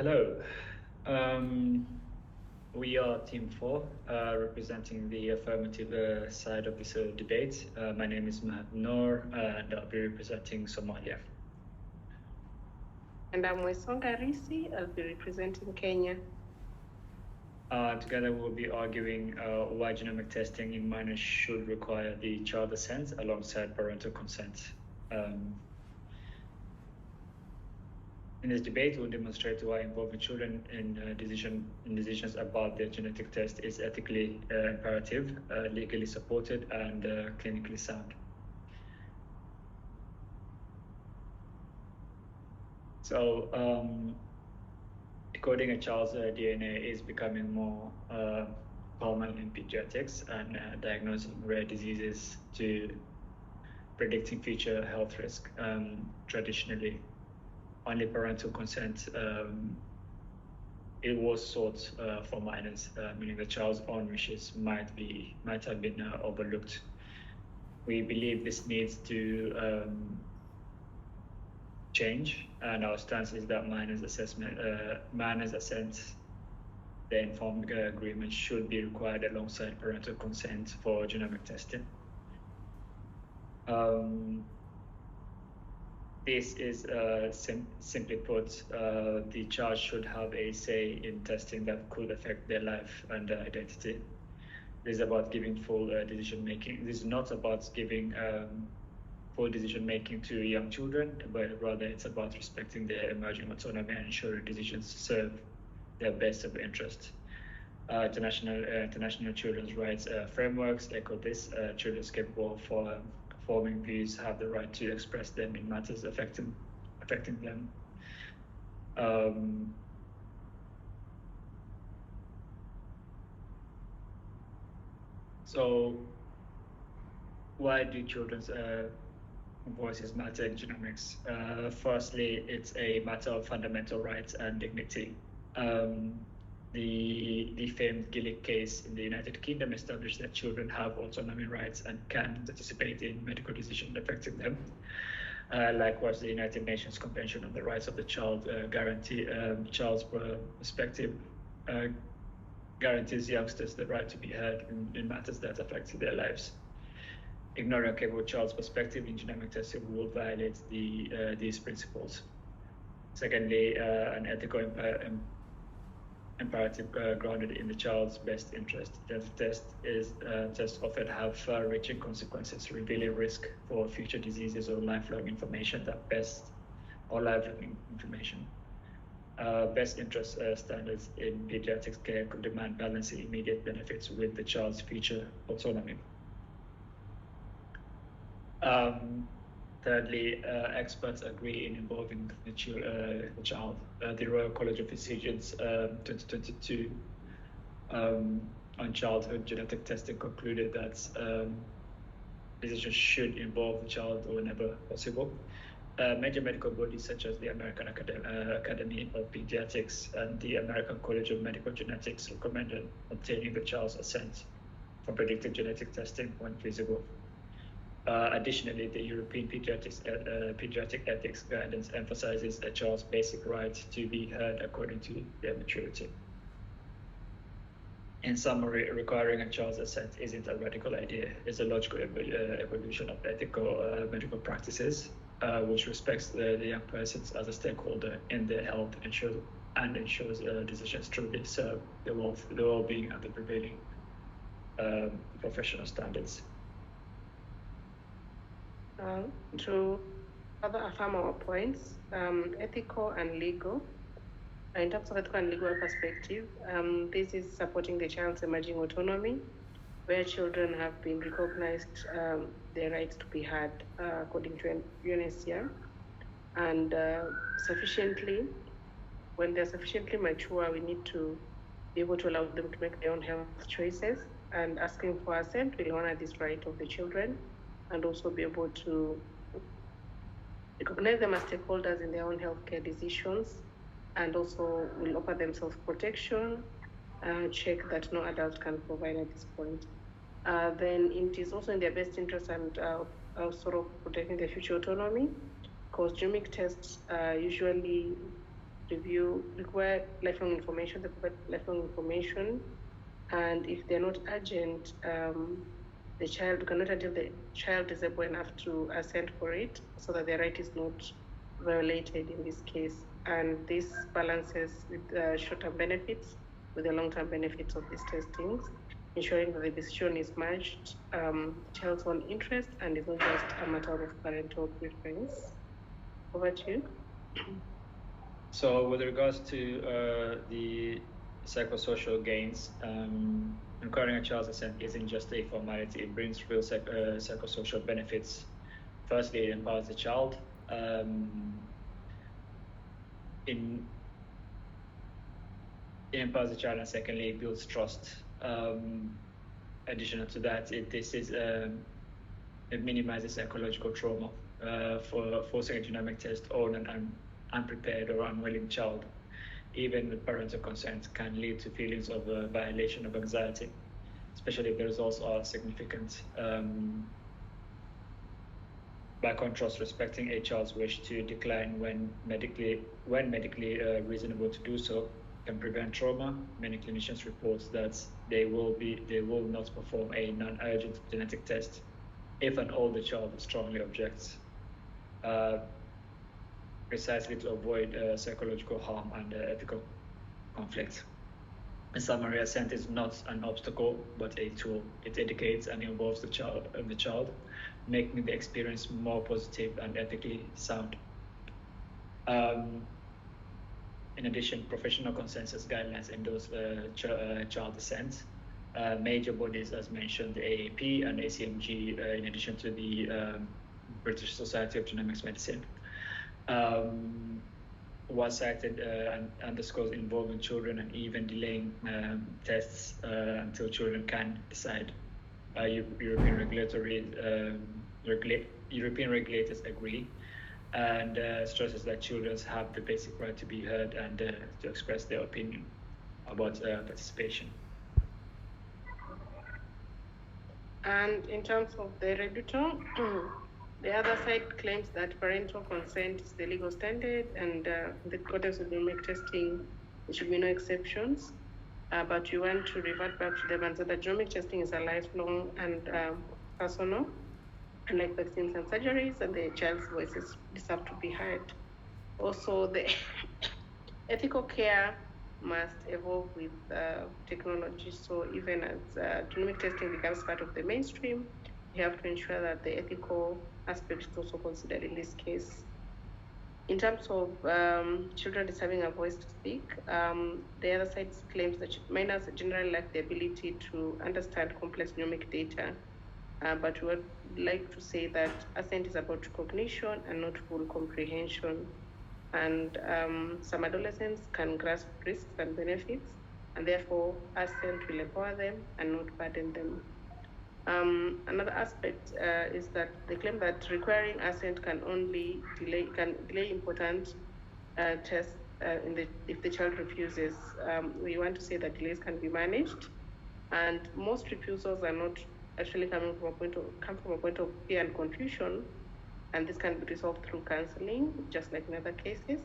Hello. We are Team 4, representing the affirmative side of this debate. My name is Mahat Noor, and I'll be representing Somalia. And I'm Wesonga Risi. I'll be representing Kenya. Together, we'll be arguing why genomic testing in minors should require the child assent alongside parental consent. In this debate, we'll demonstrate why involving children in decisions about their genetic test is ethically imperative, legally supported, and clinically sound. So, decoding a child's DNA is becoming more common in pediatrics, and diagnosing rare diseases to predicting future health risk. Traditionally, only parental consent it was sought for minors, meaning the child's own wishes might have been overlooked. We believe this needs to change, and our stance is that minors' assent, the informed agreement, should be required alongside parental consent for genomic testing. This is simply put, the child should have a say in testing that could affect their life and identity. This is about giving full decision making. This is not about giving full decision making to young children, but rather it's about respecting their emerging autonomy and ensuring decisions serve their best of interest. International children's rights frameworks echo this. Children capable of forming views have the right to express them in matters affecting them. So why do children's voices matter in genomics? Firstly, it's a matter of fundamental rights and dignity. The famed Gillick case in the United Kingdom established that children have autonomy rights and can participate in medical decisions affecting them. Likewise, the United Nations Convention on the Rights of the Child child's perspective guarantees youngsters the right to be heard in matters that affect their lives. Ignoring a capable child's perspective in genomic testing will violate these principles. Secondly, an ethical imperative grounded in the child's best interest. Tests often have far-reaching consequences, revealing risk for future diseases or lifelong information. Best interest standards in pediatric care could demand balancing immediate benefits with the child's future autonomy. Thirdly, experts agree in involving the child. The Royal College of Physicians 2022 on childhood genetic testing concluded that decisions should involve the child whenever possible. Major medical bodies such as the American Academy of Pediatrics and the American College of Medical Genetics recommended obtaining the child's assent for predictive genetic testing when feasible. Additionally, the European Pediatric Ethics Guidance emphasizes a child's basic right to be heard according to their maturity. In summary, requiring a child's assent isn't a radical idea. It's a logical evolution of ethical medical practices, which respects the young persons as a stakeholder in their health and ensures decisions truly serve the well-being and the prevailing professional standards. To further affirm our points, ethical and legal. In terms of ethical and legal perspective, this is supporting the child's emerging autonomy, where children have been recognized their rights to be heard according to UNHCR, and when they're sufficiently mature, we need to be able to allow them to make their own health choices, and asking for assent will honor this right of the children and also be able to recognize them as stakeholders in their own healthcare decisions, and also will offer them self-protection, check that no adult can provide at this point. Then it is also in their best interest and sort of protecting their future autonomy, because genomic tests usually require lifelong information, they provide lifelong information, and if they're not urgent, the child cannot until the child is able enough to assent for it, so that their right is not violated in this case. And this balances with short-term benefits with the long-term benefits of these testings, ensuring that the decision is matched the child's own interest and is not just a matter of parental preference. Over to you. So with regards to the psychosocial gains, requiring a child's assent isn't just a formality, it brings real psychosocial benefits. Firstly, it empowers the child. It empowers the child, and secondly, it builds trust. Additional to that, it minimizes psychological trauma for forcing a genomic test on an unprepared or unwilling child. Even with parental consent, can lead to feelings of violation of anxiety, especially if the results are significant. By contrast, respecting a child's wish to decline when medically reasonable to do so can prevent trauma. Many clinicians report that they will not perform a non-urgent genetic test if an older child strongly objects, precisely to avoid psychological harm and ethical conflict. In summary, assent is not an obstacle, but a tool. It educates and involves the child, making the experience more positive and ethically sound. In addition, professional consensus guidelines endorse child assent. Major bodies, as mentioned, the AAP and ACMG, in addition to the British Society of Genomics Medicine, was cited and underscores involving children and even delaying tests until children can decide. European regulators agree, and stresses that children have the basic right to be heard and to express their opinion about participation. And in terms of the regulator, the other side claims that parental consent is the legal standard, and the context of genomic testing, there should be no exceptions. But you want to revert back to them and say that genomic testing is a lifelong and personal, unlike vaccines and surgeries, and the child's voices deserve to be heard. Also, the ethical care must evolve with technology. So even as genomic testing becomes part of the mainstream, you have to ensure that the ethical aspect is also considered in this case. In terms of children deserving a voice to speak, the other side claims that minors generally lack the ability to understand complex genomic data, but we would like to say that assent is about cognition and not full comprehension. And some adolescents can grasp risks and benefits, and therefore assent will empower them and not burden them. Another aspect is that they claim that requiring assent can delay important tests if the child refuses. We want to say that delays can be managed, and most refusals are not actually come from a point of fear and confusion, and this can be resolved through counseling, just like in other cases.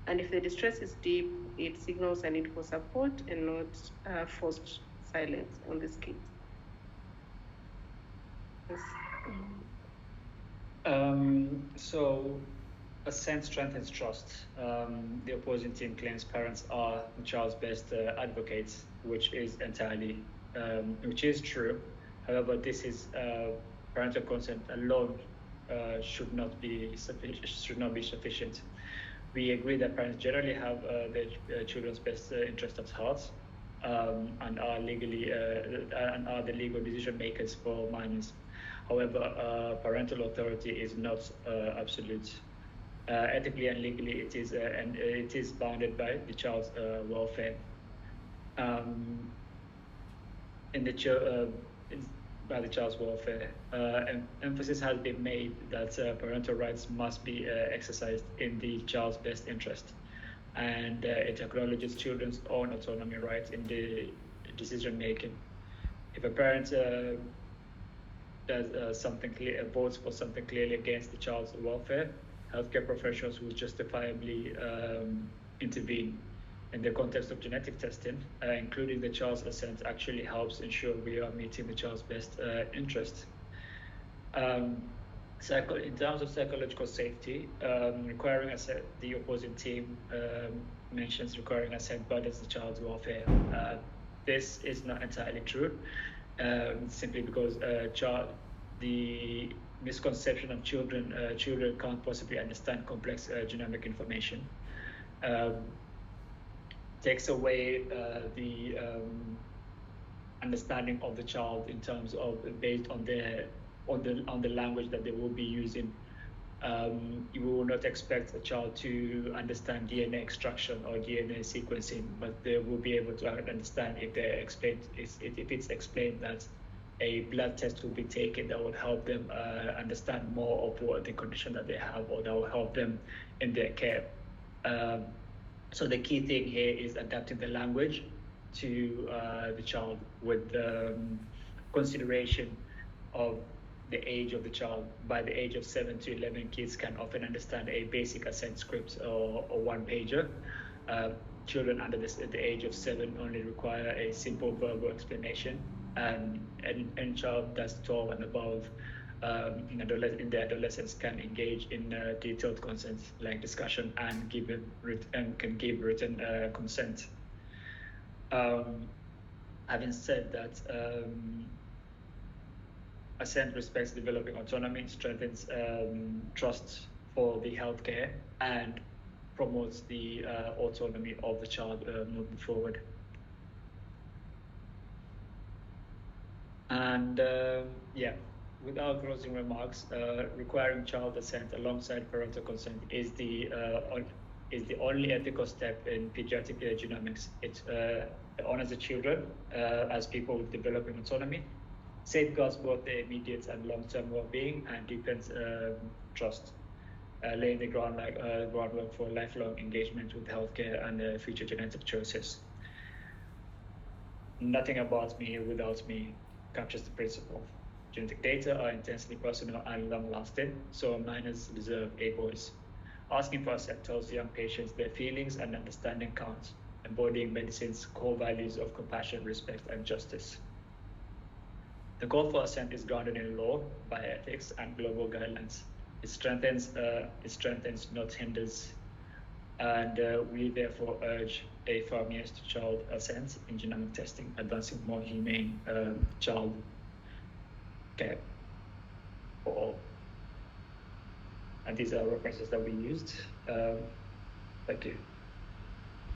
And if the distress is deep, it signals a need for support and not forced silence on this case. So assent strengthens trust. The opposing team claims parents are the child's best advocates, which is true. However, this is parental consent alone should not be sufficient. We agree that parents generally have their children's best interest at heart, and are the legal decision makers for minors. However, parental authority is not absolute. Ethically and legally, it is bounded by the child's welfare. By the child's welfare, emphasis has been made that parental rights must be exercised in the child's best interest, and it acknowledges children's own autonomy rights in the decision making. If a parent votes for something clearly against the child's welfare, healthcare professionals will justifiably intervene. In the context of genetic testing, including the child's assent actually helps ensure we are meeting the child's best interest. In terms of psychological safety, requiring assent, the opposing team mentions requiring assent burdens the child's welfare. This is not entirely true, simply because the misconception of children can't possibly understand complex genomic information. Takes away the understanding of the child in terms of based on the language that they will be using. You will not expect a child to understand DNA extraction or DNA sequencing, but they will be able to understand if it's explained that a blood test will be taken that will help them understand more of what the condition that they have, or that will help them in their care. So the key thing here is adapting the language to the child with consideration of the age of the child. By the age of 7 to 11, kids can often understand a basic assent script or one-pager. Children under the age of 7 only require a simple verbal explanation, and any child that's 12 and above in their adolescence can engage in detailed consent, like discussion, and can give written consent. Having said that, assent respects developing autonomy, strengthens trust for the healthcare, and promotes the autonomy of the child moving forward. And without closing remarks, requiring child assent alongside parental consent is the only ethical step in pediatric genomics. It honors the children as people with developing autonomy, safeguards both their immediate and long-term well-being, and deepens trust, laying the groundwork for lifelong engagement with healthcare and future genetic choices. Nothing about me without me captures the principle. Genetic data are intensely personal and long-lasting, so minors deserve a voice. Asking for assent tells young patients their feelings and understanding counts, embodying medicine's core values of compassion, respect, and justice. The call for assent is grounded in law, bioethics, and global guidelines. It strengthens, not hinders. And we therefore urge a firm yes to child assent in genomic testing, advancing more humane child care for all. And these are references that we used. Thank you.